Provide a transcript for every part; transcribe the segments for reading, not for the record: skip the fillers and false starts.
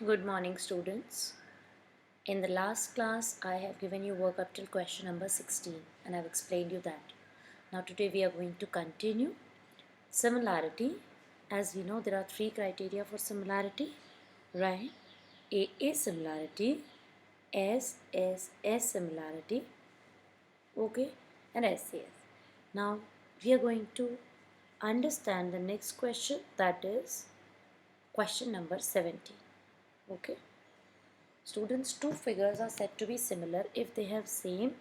Good morning, students. In the last class, I have given you work up till question number 16 and I've explained you that. Now today we are going to continue similarity. As we know, there are three criteria for similarity, right? AA similarity, SSS similarity, okay, and SAS. Now we are going to understand the next question, that is question number 17, okay. Students, two figures are said to be similar if they have same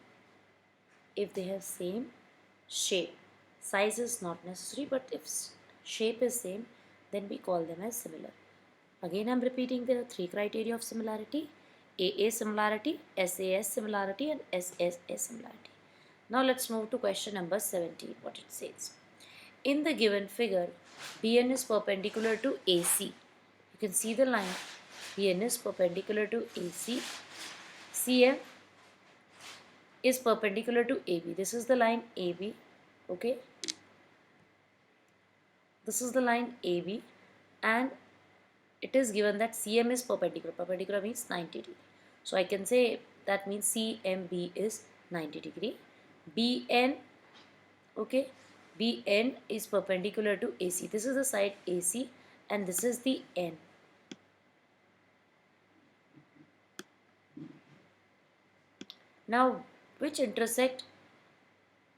shape. Size is not necessary, but if shape is same, then we call them as similar. Again, I'm repeating, there are three criteria of similarity: AA similarity, SAS similarity, and SSS similarity. Now let's move to question number 17. What it says: in the given figure, BN is perpendicular to AC. You can see the line. BN is perpendicular to AC. CM is perpendicular to AB. This is the line AB. Okay. This is the line AB, and it is given that CM is perpendicular. Perpendicular means 90 degree. So I can say that means CMB is 90 degree. BN, okay, BN is perpendicular to AC. This is the side AC and this is the N. Now, which intersect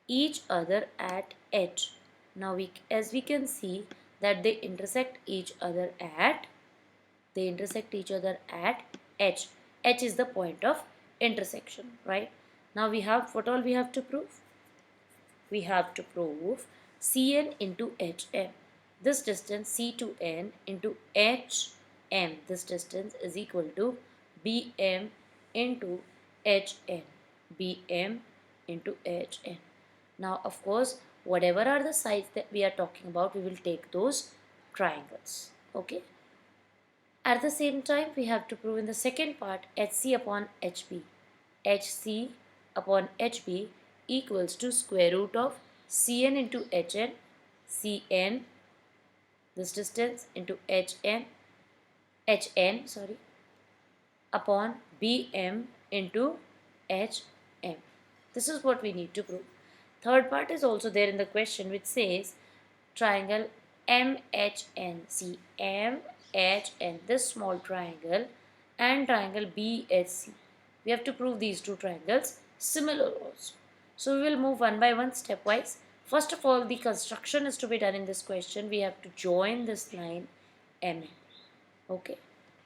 each other at H. Now, as we can see that they intersect each other at H. H is the point of intersection, right? Now we have, what all we have to prove? We have to prove Cn into Hm. This distance C to N into Hm. This distance is equal to Bm into Hn. Bm into Hn. Now, of course, whatever are the sides that we are talking about, we will take those triangles. Okay. At the same time, we have to prove in the second part HC upon HB. HC upon HB equals to square root of Cn into Hn, Cn, this distance, into Hn, sorry, upon Bm into Hm. This is what we need to prove. Third part is also there in the question, which says triangle MHN. See, MHN, this small triangle, and triangle BHC. We have to prove these two triangles similar also. So we will move one by one, stepwise. First of all, the construction is to be done in this question. We have to join this line MN. Okay.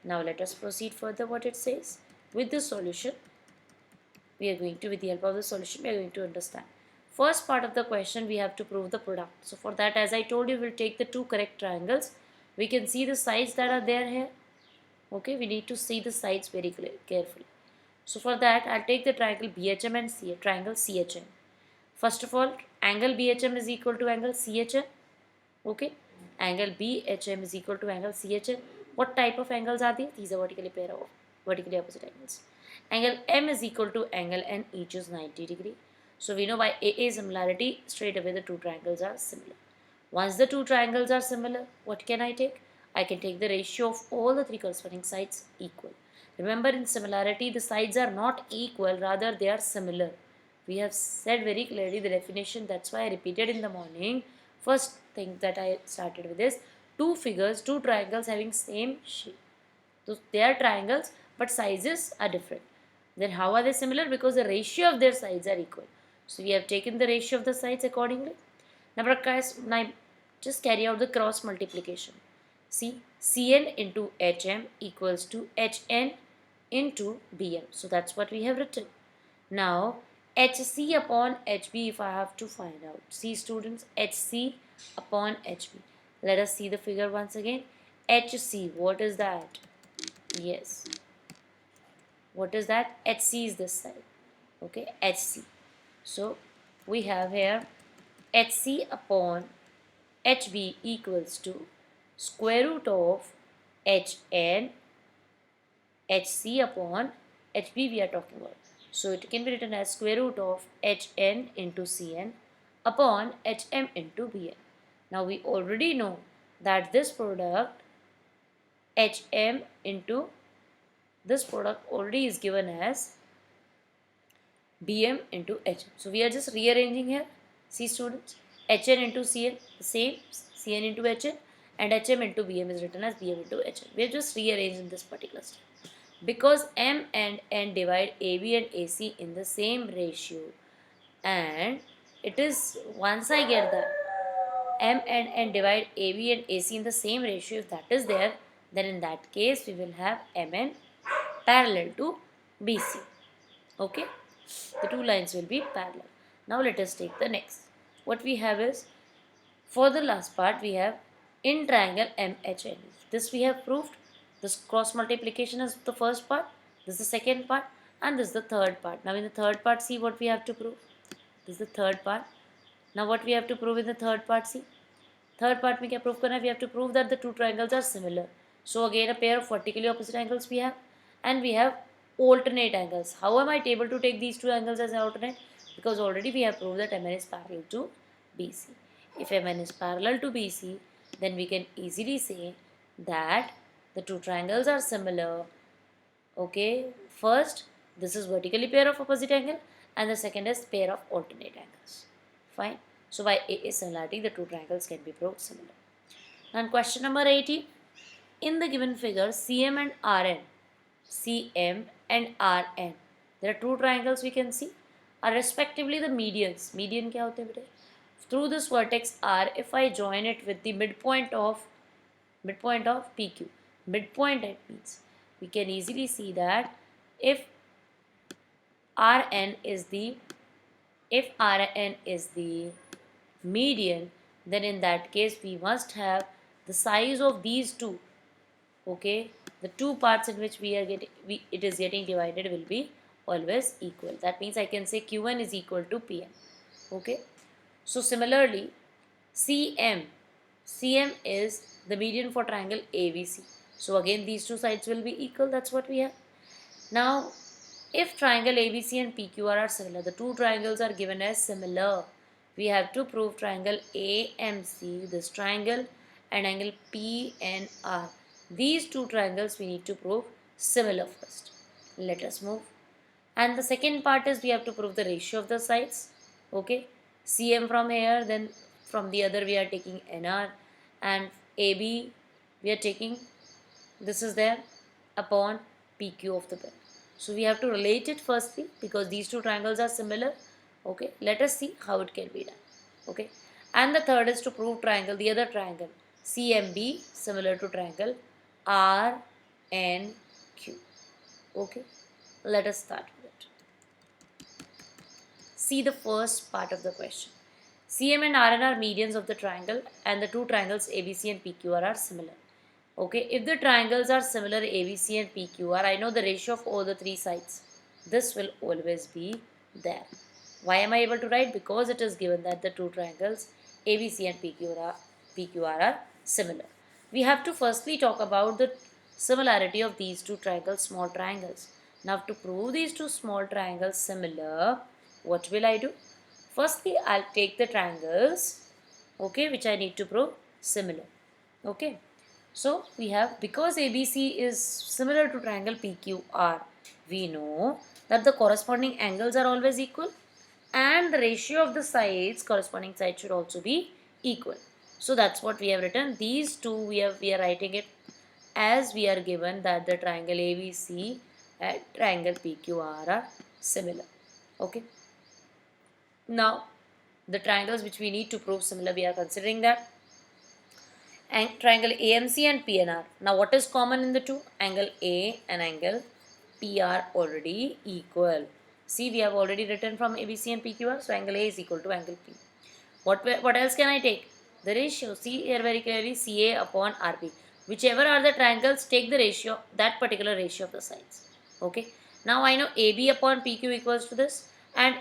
Now let us proceed further what it says. With the solution, with the help of the solution, we are going to understand. First part of the question, we have to prove the product. So for that, as I told you, we'll take the two correct triangles. We can see the sides that are there here. Okay, we need to see the sides very carefully. So for that, I'll take the triangle BHM and triangle CHM. First of all, angle BHM is equal to angle CHM. Okay, angle BHM is equal to angle CHM. What type of angles are these? These are vertically opposite angles. Angle M is equal to angle N, each is 90 degree. So we know by AA similarity, straight away the two triangles are similar. Once the two triangles are similar, what can I take? I can take the ratio of all the three corresponding sides equal. Remember, in similarity, the sides are not equal, rather they are similar. We have said very clearly the definition, that's why I repeated in the morning. First thing that I started with is two figures, two triangles having same shape. So they are triangles, but sizes are different. Then how are they similar? Because the ratio of their sides are equal. So we have taken the ratio of the sides accordingly. Now just carry out the cross multiplication. See, Cn into Hm equals to Hn into Bm. So that's what we have written. Now, Hc upon Hb, if I have to find out. See, students, Hc upon Hb. Let us see the figure once again. Hc, what is that? Yes. What is that? Hc is this side. Okay, Hc. So, we have here Hc upon Hb equals to square root of Hn, Hc upon Hb we are talking about. So it can be written as square root of Hn into Cn upon Hm into Bn. Now we already know that this product Hm into this product already is given as BM into HM. So we are just rearranging here. See students, HN into CN, the same, CN into HN, and HM into BM is written as BM into HN. We are just rearranging this particular step. Because M and N divide AB and AC in the same ratio, and it is, once I get that M and N divide AB and AC in the same ratio, if that is there, then in that case we will have MN parallel to BC. Okay, the two lines will be parallel. Now let us take the next. What we have is, for the last part we have in triangle MHN. This we have proved. This cross multiplication is the first part, this is the second part, and this is the third part. Now in the third part, see what we have to prove. This is the third part. Now what we have to prove in the third part, see. Third part में क्या prove करना है? We have to prove that the two triangles are similar. So again a pair of vertically opposite angles we have, and we have alternate angles. How am I able to take these two angles as alternate? Because already we have proved that MN is parallel to BC. If MN is parallel to BC, then we can easily say that the two triangles are similar. Okay, first this is vertically pair of opposite angle, and the second is pair of alternate angles. Fine. So by AA similarity, the two triangles can be proved similar. And question number 18. In the given figure, CM and RN, there are two triangles we can see, are respectively the medians. Median क्या होते हैं बेटे? Through this vertex R, if I join it with the midpoint of PQ, midpoint, it means we can easily see that if RN is the median, then in that case we must have the size of these two. Okay, the two parts in which it is getting divided will be always equal. That means I can say Q1 is equal to PM. Okay, so similarly CM is the median for triangle ABC. So again these two sides will be equal. That's what we have. Now if triangle ABC and PQR are similar, the two triangles are given as similar. We have to prove triangle AMC, this triangle, and angle PNR. These two triangles we need to prove similar first. Let us move. And the second part is we have to prove the ratio of the sides. Okay, CM from here, then from the other we are taking NR, and AB we are taking, this is there, upon PQ of the bed. So we have to relate it firstly because these two triangles are similar. Okay, let us see how it can be done. Okay, and the third is to prove triangle, the other triangle CMB similar to triangle RNQ. Okay, let us start with it. See the first part of the question. CM and RN are medians of the triangle, and the two triangles ABC and PQR are similar. Okay, if the triangles are similar ABC and PQR, I know the ratio of all the three sides. This will always be there. Why am I able to write? Because it is given that the two triangles ABC and PQR are similar. We have to firstly talk about the similarity of these two triangles, small triangles. Now to prove these two small triangles similar, what will I do? Firstly, I'll take the triangles, okay, which I need to prove similar. Okay. So we have, because ABC is similar to triangle PQR, we know that the corresponding angles are always equal, and the ratio of the sides, corresponding sides, should also be equal. So that's what we have written. These two we are writing it as we are given that the triangle ABC and triangle PQR are similar. Okay. Now the triangles which we need to prove similar, we are considering that triangle AMC and PNR. Now what is common in the two? Angle A and angle P are already equal. See, we have already written from ABC and PQR, so angle A is equal to angle P. What else can I take? The ratio. See here very clearly, CA upon RP. Whichever are the triangles, take the ratio, that particular ratio of the sides. Okay. Now I know AB upon PQ equals to this, and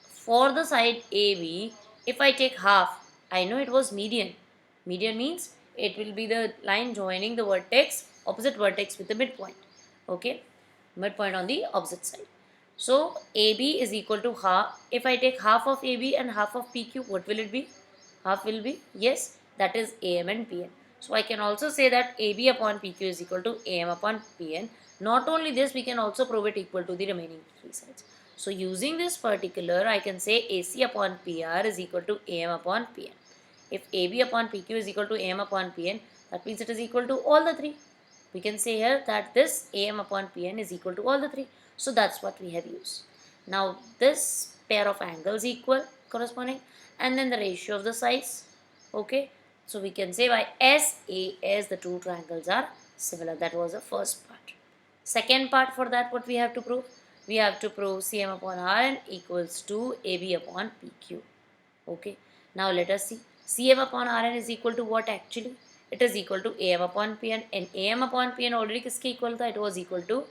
for the side AB, if I take half, I know it was median. Median means it will be the line joining the vertex, opposite vertex with the midpoint. Okay, midpoint on the opposite side. So AB is equal to half. If I take half of AB and half of PQ, what will it be? Half will be, yes, that is AM and PM. So I can also say that AB upon PQ is equal to AM upon PN. Not only this, we can also prove it equal to the remaining three sides. So using this particular, I can say AC upon PR is equal to AM upon PN. If AB upon PQ is equal to AM upon PN, that means it is equal to all the three. We can say here that this AM upon PN is equal to all the three. So that's what we have used. Now this pair of angles equal corresponding, and then the ratio of the sides. Okay. So we can say by SAS the two triangles are similar. That was the first part. Second part, for that what we have to prove? We have to prove CM upon RN equals to AB upon PQ. Okay. Now let us see. CM upon Rn is equal to what actually? It is equal to AM upon Pn, and AM upon Pn already किसके equal था? It was equal to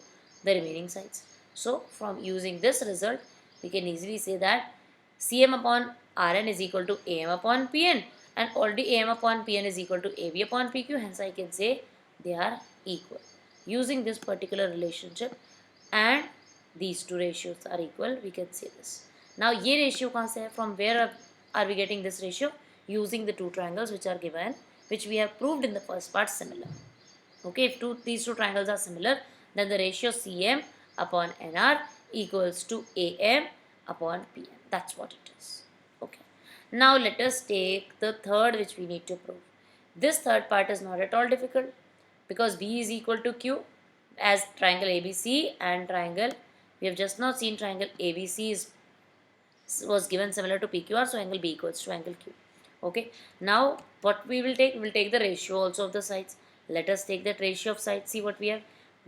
the remaining sides. So from using this result, we can easily say that CM upon Rn is equal to AM upon Pn, and already AM upon Pn is equal to AB upon PQ. Hence I can say they are equal. Using this particular relationship and these two ratios are equal, we can say this. Now ये ratio कहाँ से है? From where are we getting this ratio? Using the two triangles which are given, which we have proved in the first part similar. Okay, if these two triangles are similar, then the ratio CM upon NR equals to AM upon PM. That's what it is. Okay. Now let us take the third which we need to prove. This third part is not at all difficult because B is equal to Q as triangle ABC and triangle, we have just now seen triangle ABC was given similar to PQR, so angle B equals to angle Q. Okay, now what we will take? We will take the ratio also of the sides. Let us take that ratio of sides. See what we have.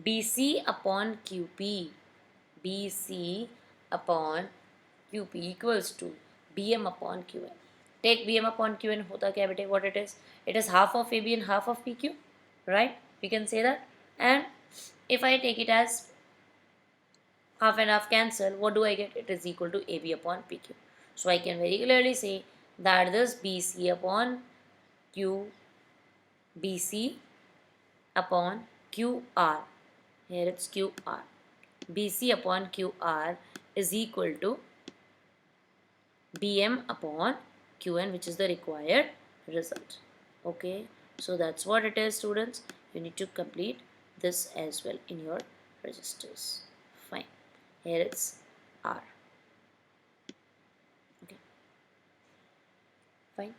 BC upon QP. BC upon QP equals to BM upon QN. Take BM upon QN, hota kya bete? What it is? It is half of AB and half of PQ, right? We can say that. And if I take it as half and half cancel, what do I get? It is equal to AB upon PQ. So I can very clearly say that this BC upon Q, BC upon QR, here it's QR, BC upon QR is equal to BM upon QN, which is the required result. Okay, so that's what it is, students. You need to complete this as well in your registers. Fine. Here it's R. Okay. Fine.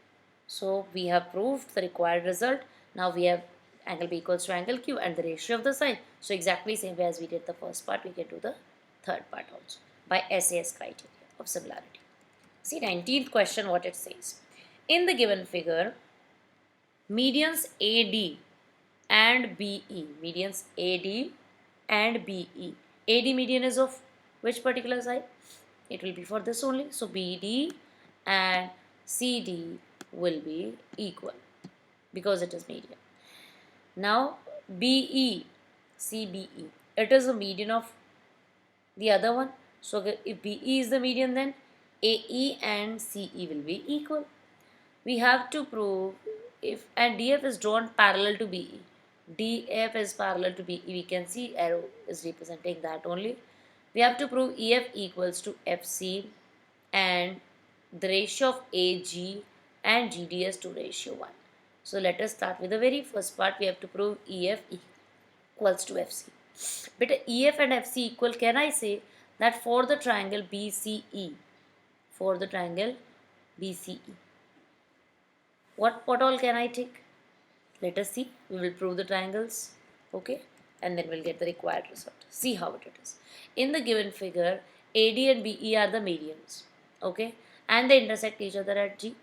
So we have proved the required result. Now we have angle B equals to angle Q and the ratio of the side. So exactly same way as we did the first part, we can do the third part also by SAS criteria of similarity. See 19th question what it says. In the given figure, medians AD and BE, medians AD and BE. AD median is of which particular side? It will be for this only. So BD and CD will be equal because it is median. Now BE, CBE, it is a median of the other one. So if BE is the median, then AE and CE will be equal. We have to prove if, and DF is drawn parallel to BE. DF is parallel to BE. We can see arrow is representing that only. We have to prove EF equals to FC and the ratio of AG and GDS to ratio 1. So let us start with the very first part. We have to prove EF equals to FC. But EF and FC equal, can I say that for the triangle BCE, for the triangle BCE, what all can I take? Let us see. We will prove the triangles, okay, and then we'll get the required result. See how it is. In the given figure, AD and BE are the medians, okay, and they intersect each other at G.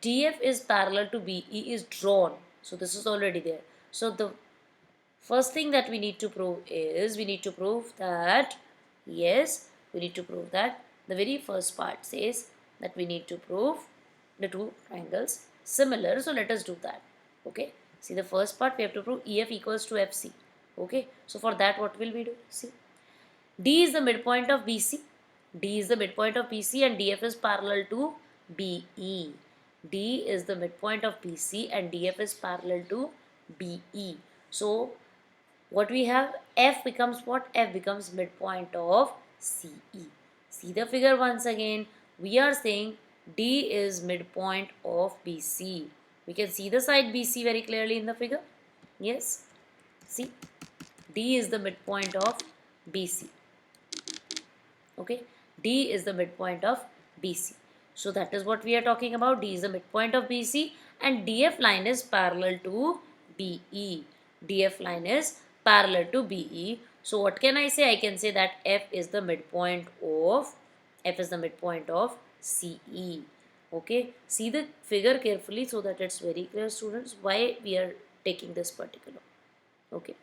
DF is parallel to BE is drawn, so this is already there. So the first thing that we need to prove is we need to prove that, yes, we need to prove that the very first part says that we need to prove the two triangles similar. So let us do that. Okay, see the first part we have to prove EF equals to FC. Okay, so for that what will we do? See, D is the midpoint of BC. D is the midpoint of BC and DF is parallel to BE. D is the midpoint of BC and DF is parallel to BE. So what we have, F becomes what? F becomes midpoint of CE. See the figure once again. We are saying D is midpoint of BC, We can see the side BC very clearly in the figure. Yes. See, D is the midpoint of BC. Okay, D is the midpoint of BC. So that is what we are talking about. D is the midpoint of BC and DF line is parallel to BE. DF line is parallel to BE. So what can I say? I can say that F is the midpoint of CE. Okay, see the figure carefully so that it's very clear, students, why we are taking this particular. Okay.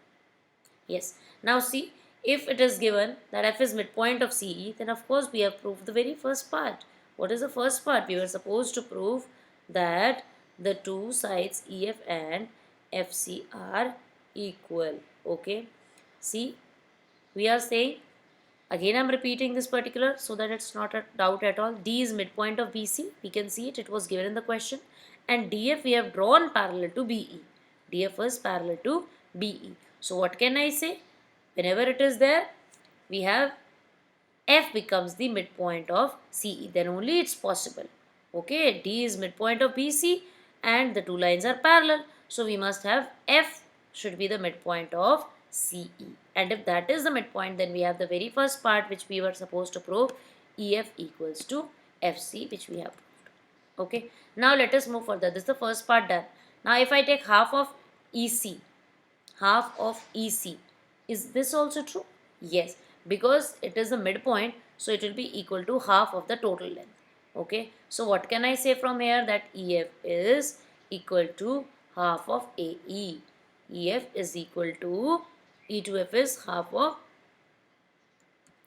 Yes. Now see, if it is given that f is midpoint of CE, then of course we have proved the very first part. What is the first part? We were supposed to prove that the two sides EF and FC are equal. Okay. See, we are saying, again I'm repeating this particular so that it's not a doubt at all. D is midpoint of BC. We can see it. It was given in the question. And DF we have drawn parallel to BE. DF is parallel to BE. So what can I say? Whenever it is there, we have F becomes the midpoint of CE. Then only it's possible. Okay, D is midpoint of BC and the two lines are parallel. So we must have F should be the midpoint of CE. And if that is the midpoint, then we have the very first part which we were supposed to prove, EF equals to FC, which we have proved. Okay, now let us move further. This is the first part done. Now if I take half of EC, is this also true? Yes, because it is the midpoint, so it will be equal to half of the total length. Okay, so what can I say from here? That EF is equal to half of AE. EF is equal to E to F is half of.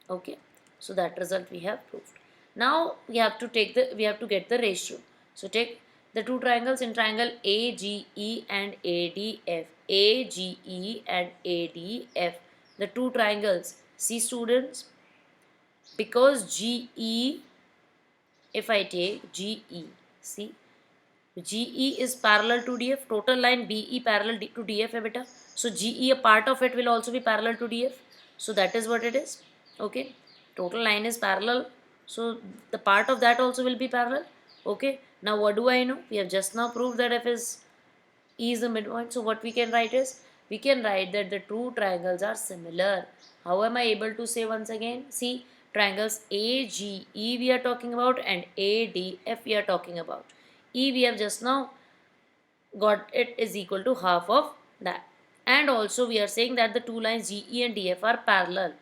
Okay, so that result we have proved. Now we have to get the ratio. So take the two triangles in triangle AGE and ADF. AGE and ADF. The two triangles. See students, because GE, if I take GE, see, GE is parallel to DF, total line BE parallel to DF hai beta. So GE, a part of it will also be parallel to DF. So that is what it is. Okay, total line is parallel. So the part of that also will be parallel. Okay, now what do I know? We have just now proved that F is E is the midpoint. So what we can write is, we can write that the two triangles are similar. How am I able to say once again? See, triangles AGE we are talking about and ADF we are talking about. E we have just now got it is equal to half of that. And also we are saying that the two lines GE and DF are parallel.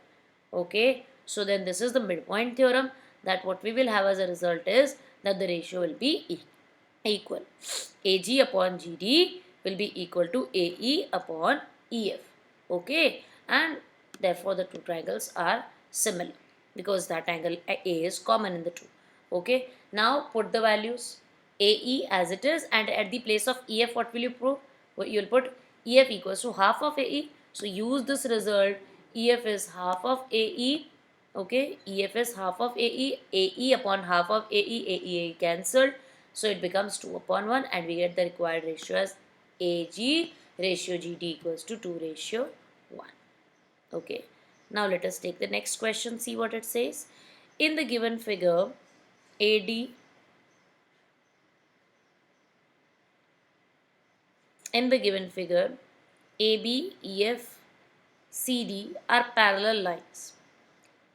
Okay, so then this is the midpoint theorem, that what we will have as a result is that the ratio will be equal. AG upon GD will be equal to AE upon EF. Okay, and therefore the two triangles are similar because that angle A is common in the two. Okay, now put the values AE as it is, and at the place of EF what will you prove? Well, you will put EF equals to half of AE. So use this result. EF is half of AE. Okay, EF is half of AE. AE upon half of AE. AE cancelled. So it becomes 2 upon 1 and we get the required ratio as AG ratio GD equals to 2 ratio 1. Okay, now let us take the next question, see what it says. In the given figure, AD, in the given figure, AB, EF, CD are parallel lines.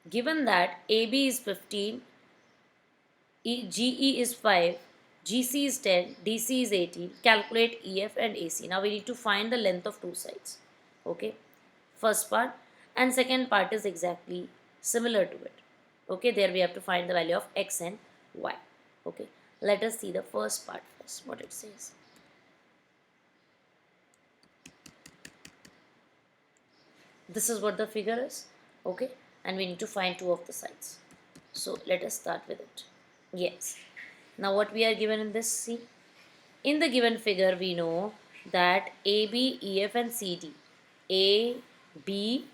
Given that AB is 15, GE is 5, GC is 10, DC is 18, calculate EF and AC. Now we need to find the length of two sides. Okay, first part, and second part is exactly similar to it. Okay, there we have to find the value of X and Y. Okay, let us see the first part first, what it says. This is what the figure is. Okay, and we need to find two of the sides. So let us start with it. Yes. Now what we are given in this, see, in the given figure we know that AB, EF and CD, A, B,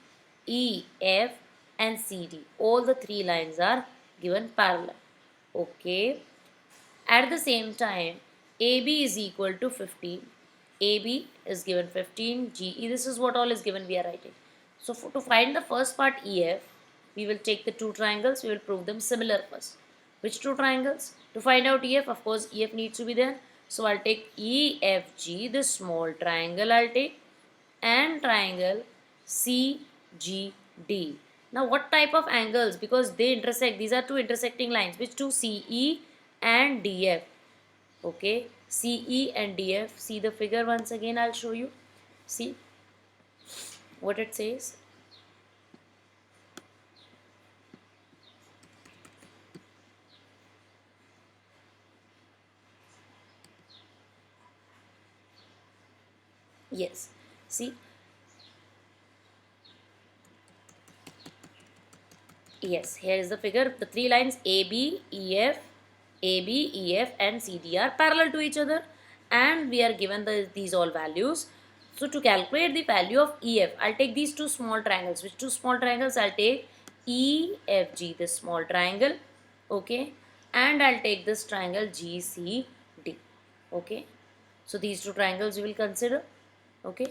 E, F and CD, all the three lines are given parallel. Okay. At the same time, AB is equal to 15. AB is given 15, GE, this is what all is given we are writing. So to find the first part EF, we will take the two triangles, we will prove them similar first. Which two triangles? To find out EF, of course EF needs to be there. So I'll take EFG, this small triangle I'll take, and triangle CGD. Now what type of angles? Because they intersect, these are two intersecting lines. Which two? CE and DF. Okay, CE and DF. See the figure once again, I'll show you. See what it says. Yes, see, yes, here is the figure. The three lines AB, EF, AB, EF and CD are parallel to each other, and we are given these all values. So to calculate the value of EF, I'll take these two small triangles. Which two small triangles? I'll take EFG, this small triangle, okay, and I'll take this triangle GCD, okay. So these two triangles you will consider, okay.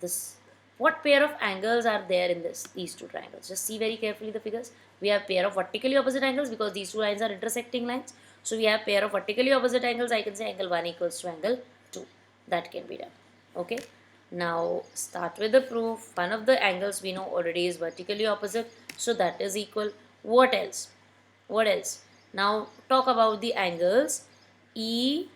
This, what pair of angles are there in these two triangles? Just see very carefully the figures. We have pair of vertically opposite angles because these two lines are intersecting lines. So we have pair of vertically opposite angles. I can say angle 1 equals to angle 2. That can be done, okay. Now start with the proof. One of the angles we know already is vertically opposite, so that is equal. What else? What else? Now talk about the angles. E,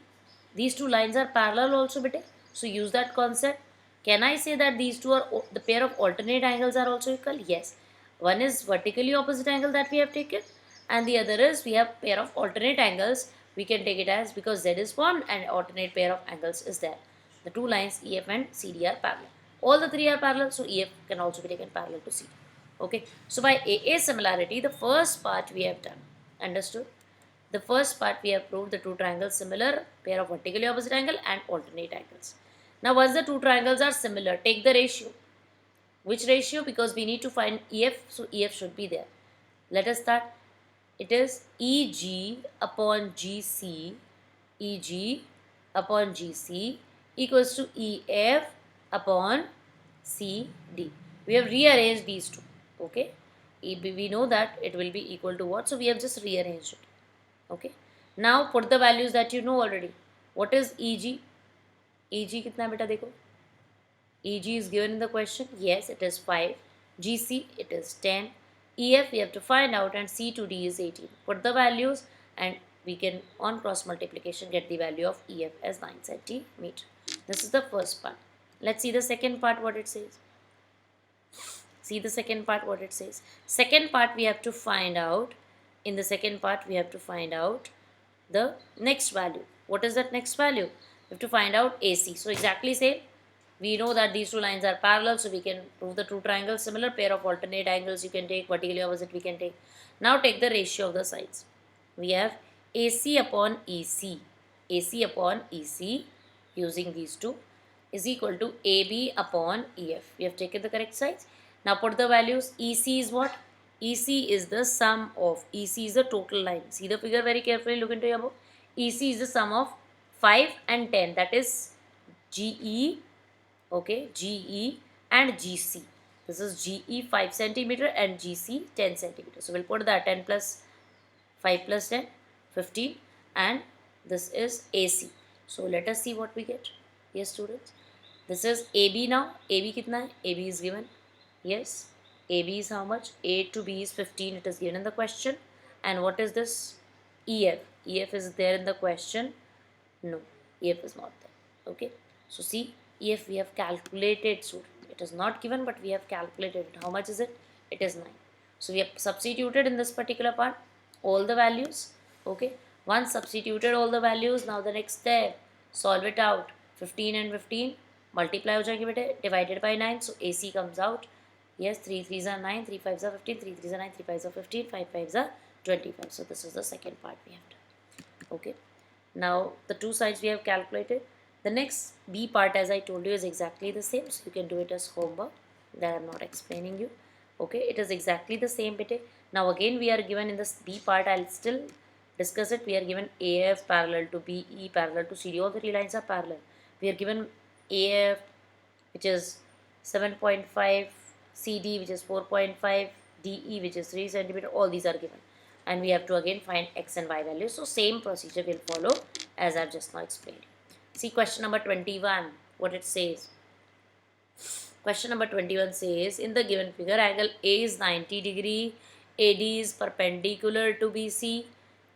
these two lines are parallel also, bete. So use that concept. Can I say that these two are the pair of alternate angles are also equal? Yes. One is vertically opposite angle that we have taken, and the other is we have pair of alternate angles. We can take it as, because Z is formed and alternate pair of angles is there. The two lines EF and CD are parallel. All the three are parallel, so EF can also be taken parallel to CD. Okay. So by AA similarity, the first part we have done. Understood? The first part we have proved the two triangles similar, pair of vertically opposite angle and alternate angles. Now once the two triangles are similar, take the ratio. Which ratio? Because we need to find EF, so EF should be there. Let us start. It is EG upon GC, EG upon GC equals to EF upon CD. We have rearranged these two, okay. We know that it will be equal to what, so we have just rearranged it, okay. Now put the values that you know already. What is EG? EG कितना बेटा देखो. EG is given in the question. Yes, it is 5. GC, it is 10. EF, we have to find out, and C to D is 18. Put the values, and we can, on cross multiplication, get the value of EF as 9 centimeter. This is the first part. Let's see the second part, what it says. See the second part, what it says. Second part, we have to find out. In the second part, we have to find out the next value. What is that next value? We have to find out AC. So exactly same. We know that these two lines are parallel, so we can prove the two triangles similar. Pair of alternate angles you can take, vertically opposite we can take. Now take the ratio of the sides. We have AC upon EC. AC upon EC using these two is equal to AB upon EF. We have taken the correct sides. Now put the values. EC is what? EC is the sum of, EC is the total line. See the figure very carefully, look into your book. EC is the sum of 5 and 10, that is GE, okay, GE and GC. This is GE 5 centimeter and GC 10 centimeter. So we'll put that 10 plus 5 plus 10, 15, and this is AC. So let us see what we get. Yes, students. This is AB now. AB kitna hai? AB is given. Yes. AB is how much? A to B is 15. It is given in the question. And what is this? EF. EF is there in the question. No, EF is not there. Okay. So see, EF we have calculated. So it is not given, but we have calculated it. How much is it? It is 9. So we have substituted in this particular part all the values. Okay. Once substituted all the values, now the next step, solve it out. 15 and 15 multiply हो जाएंगे बेटे, divided by 9. So AC comes out. Yes, 3 3s are 9, 3 5s are 15, 3 3s are 9, 3 5s are 15, 5 5s are 25. So this is the second part we have done. Okay. Now the two sides we have calculated. The next B part, as I told you, is exactly the same. So you can do it as homework. That I am not explaining you. Okay. It is exactly the same bete. Now again we are given in this B part. I'll still discuss it. We are given AF parallel to BE parallel to CD. All the three lines are parallel. We are given AF, which is 7.5, CD, which is 4.5, DE, which is 3 centimeter. All these are given, and we have to again find X and Y values. So same procedure will follow as I've just now explained. See question number 21, what it says. Question number 21 says, in the given figure, angle A is 90 degree, AD is perpendicular to BC.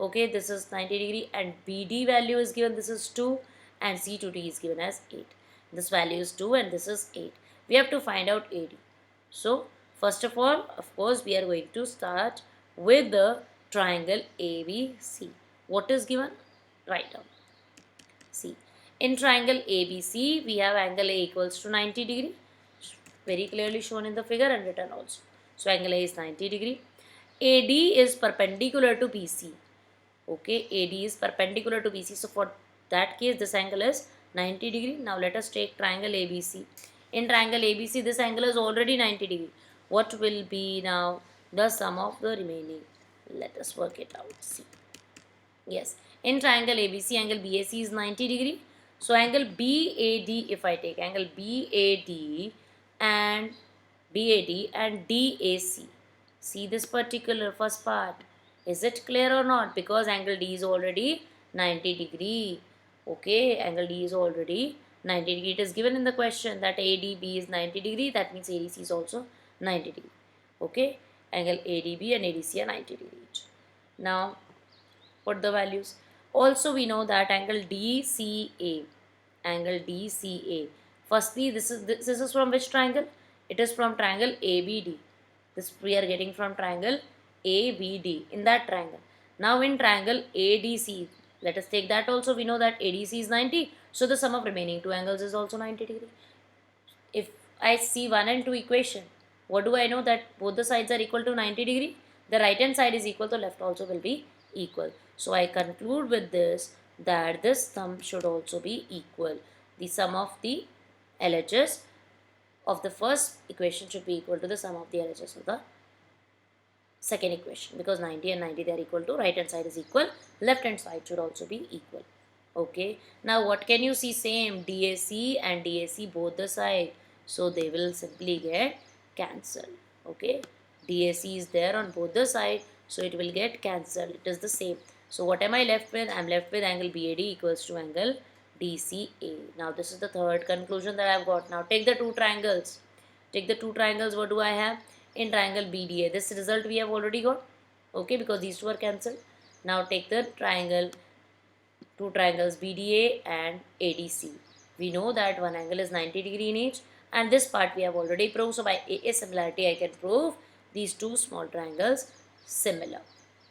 Okay, this is 90 degree and BD value is given, this is 2 and C to D is given as 8. This value is 2 and this is 8. We have to find out AD. So, first of all, of course, we are going to start with the triangle ABC. What is given? Write down. See, in triangle ABC, we have angle A equals to 90 degree, very clearly shown in the figure and written also. So, angle A is 90 degree. AD is perpendicular to BC. Okay, AD is perpendicular to BC. So, for that case, this angle is 90 degree. Now, let us take triangle ABC. In triangle ABC, this angle is already 90 degree. What will be now the sum of the remaining? Let us work it out. See. Yes, in triangle ABC, angle BAC is 90 degree. So, angle BAD, if I take angle BAD and DAC. See this particular first part. Is it clear or not? Because angle D is already 90 degree. Okay, angle D is already 90 degree. It is given in the question that ADB is 90 degree. That means ADC is also 90 degree. Okay, angle ADB and ADC are 90 degree each. Now, put the values. Also, we know that angle DCA. Firstly, this is from which triangle? It is from triangle ABD. This we are getting from triangle ABD in that triangle. Now in triangle ADC, let us take that also. We know that ADC is 90. So the sum of remaining two angles is also 90 degree. If I see 1 and 2 equation, what do I know? That both the sides are equal to 90 degree. The right hand side is equal to left also will be equal. So I conclude with this that this sum should also be equal. The sum of the LHS of the first equation should be equal to the sum of the LHS of the second equation, because 90 and 90 they are equal to, right hand side is equal, left hand side should also be equal. Okay, now what can you see? Same DAC and DAC both the side, so they will simply get cancelled. Okay, DAC is there on both the side, so it will get cancelled. It is the same. So what am I left with? I am left with angle BAD equals to angle DCA. Now this is the third conclusion that I have got. Now take the two triangles. Take the two triangles. What do I have? In triangle BDA. This result we have already got. Okay, because these two are cancelled. Now take the triangle, two triangles BDA and ADC. We know that one angle is 90 degree in each, and this part we have already proved. So by AA similarity I can prove these two small triangles similar.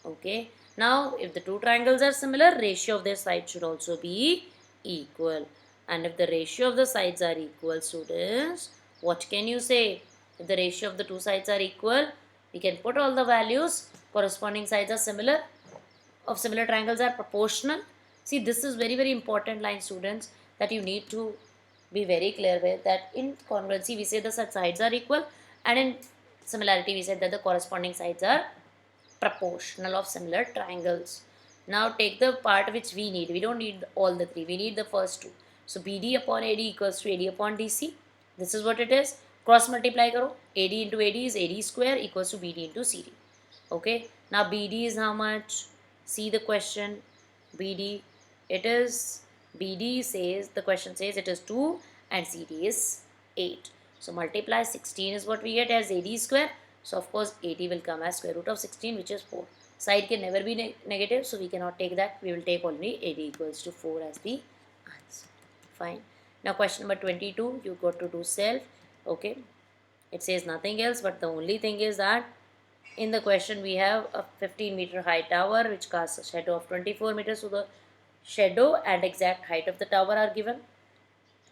Okay. Now if the two triangles are similar, ratio of their sides should also be equal. And if the ratio of the sides are equal, students, what can you say? If the ratio of the two sides are equal, we can put all the values. Corresponding sides are similar. Of similar triangles are proportional. See, this is very important line, students, that you need to be very clear with, that in congruency we say the sides are equal, and in similarity we said that the corresponding sides are proportional of similar triangles. Now take the part which we need. We don't need all the three. We need the first two. So BD upon AD equals to AD upon DC. This is what it is. Cross multiply karo. AD into AD is AD square equals to BD into CD. Okay. Now BD is how much? See the question. BD. It is, BD says, the question says it is 2 and CD is 8. So multiply 16 is what we get as AD square. So of course 80 will come as square root of 16, which is 4. Side can never be negative, so we cannot take that. We will take only AD equals to 4 as the answer. Fine. Now question number 22, you got to do self. Okay. It says nothing else, but the only thing is that in the question we have a 15-meter high tower which casts a shadow of 24 meters. So the shadow and exact height of the tower are given.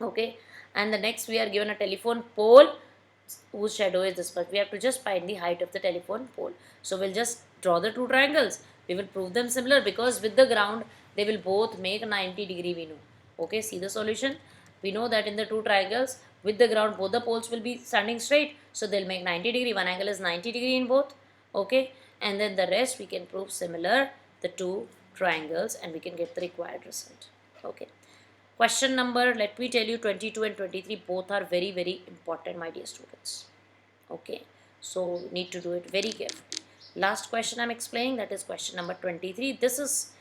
Okay. And the next we are given a telephone pole whose shadow is this much. We have to just find the height of the telephone pole. So we'll just draw the two triangles. We will prove them similar because with the ground they will both make 90 degree, we know. Okay, see the solution. We know that in the two triangles with the ground both the poles will be standing straight. So they'll make 90 degree. One angle is 90 degree in both. Okay, and then the rest we can prove similar the two triangles and we can get the required result. Okay. Question number, let me tell you, 22 and 23 both are very important, my dear students. Okay, so need to do it very carefully. Last question I'm explaining, that is question number 23. This is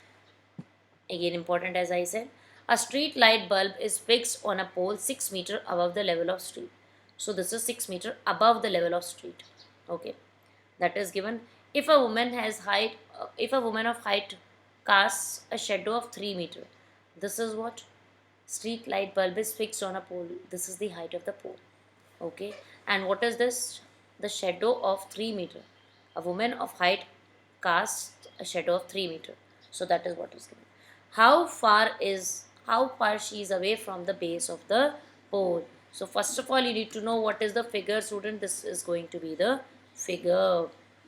again important, as I said. A street light bulb is fixed on a pole 6 meter above the level of street. So this is 6 meter above the level of street. Okay, that is given. If a woman has height, if a woman of height casts a shadow of 3 meter, this is what street light bulb is fixed on a pole. This is the height of the pole. Okay, and what is this? The shadow of 3 meter. A woman of height casts a shadow of 3 meter. So that is what is given. How far she is away from the base of the pole? So first of all, you need to know what is the figure, student. This is going to be the figure.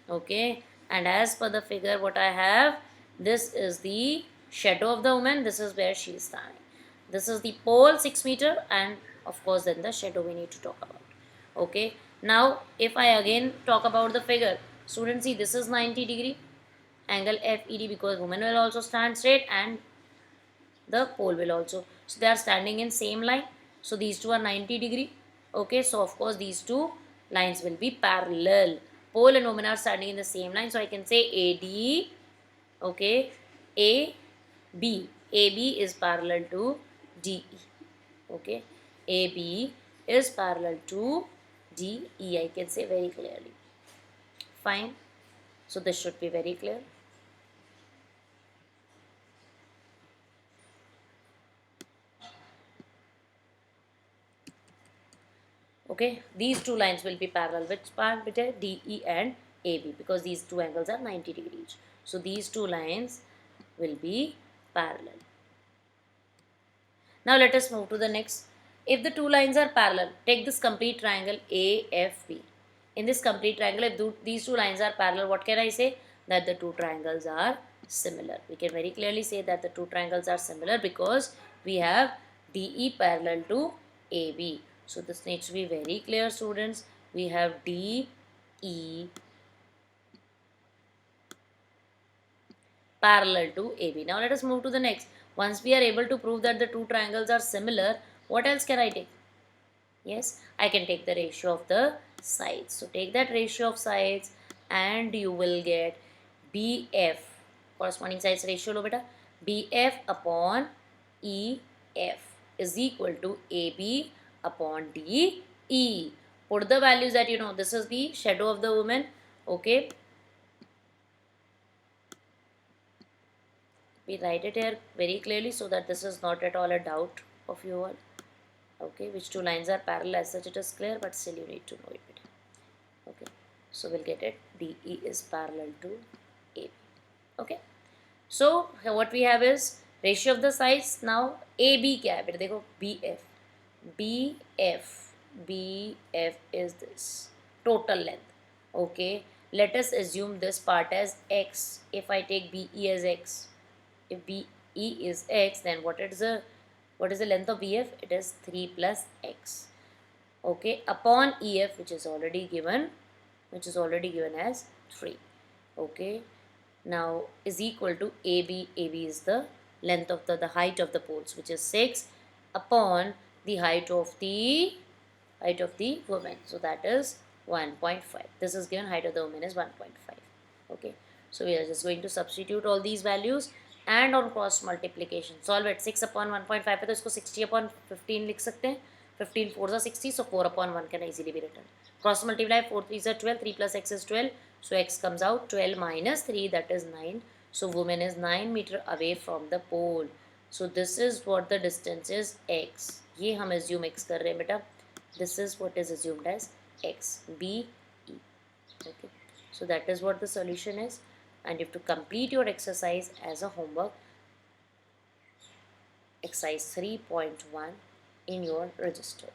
Okay, and as per the figure, what I have, this is the shadow of the woman. This is where she is standing. This is the pole 6 meter, and of course then the shadow we need to talk about. Okay, now if I again talk about the figure, students, see, this is 90-degree angle FED, because woman will also stand straight and the pole will also, so they are standing in same line. So these two are 90-degree. Okay, so of course these two lines will be parallel. Pole and woman are standing in the same line, so I can say AD. Okay, AB is parallel to DE. Okay, AB is parallel to DE, I can say very clearly. Fine, so this should be very clear. Okay, these two lines will be parallel. Which part? Beta DE and AB, because these two angles are 90 degrees. So these two lines will be parallel. Now let us move to the next. If the two lines are parallel, take this complete triangle AFB. In this complete triangle, if these two lines are parallel, what can I say? That the two triangles are similar. We can very clearly say that the two triangles are similar because we have DE parallel to AB. So this needs to be very clear, students. We have DE parallel to AB. Now let us move to the next. Once we are able to prove that the two triangles are similar, what else can I take? Yes, I can take the ratio of the sides. So take that ratio of sides and you will get BF, corresponding sides ratio lo beta, BF upon EF is equal to AB upon DE. Put the values that you know. This is the shadow of the woman. Okay, we write it here very clearly so that this is not at all a doubt of you all. Okay, which two lines are parallel, as such it is clear, but still you need to know it. Okay, so we'll get it. DE is parallel to AB. Okay, so what we have is ratio of the sides. Now AB क्या है बेटा, देखो BF is this total length. Okay, let us assume this part as x. If I take BE as x, if BE is x, then what is the length of BF? It is 3 plus x. Okay, upon EF, which is already given as 3. Okay, now is equal to AB. AB is the length of the height of the poles, which is 6, upon the height of the woman. So that is 1.5. This is given, height of the woman is 1.5. Okay, so we are just going to substitute all these values and on cross multiplication solve it. 6 upon 1.5 है तो इसको 60 upon 15 लिख सकते हैं. 15 4s are 60, so 4 upon 1 can easily be written. Cross multiply, 4 3s are 12, 3 plus x is 12, so x comes out 12 minus 3, that is 9. So woman is 9 meter away from the pole. So this is what the distance is, x. ये हम assume x कर रहे हैं बेटा. This is what is assumed as x, B, E. Okay, so that is what the solution is, and you have to complete your exercise as a homework, exercise 3.1 in your register.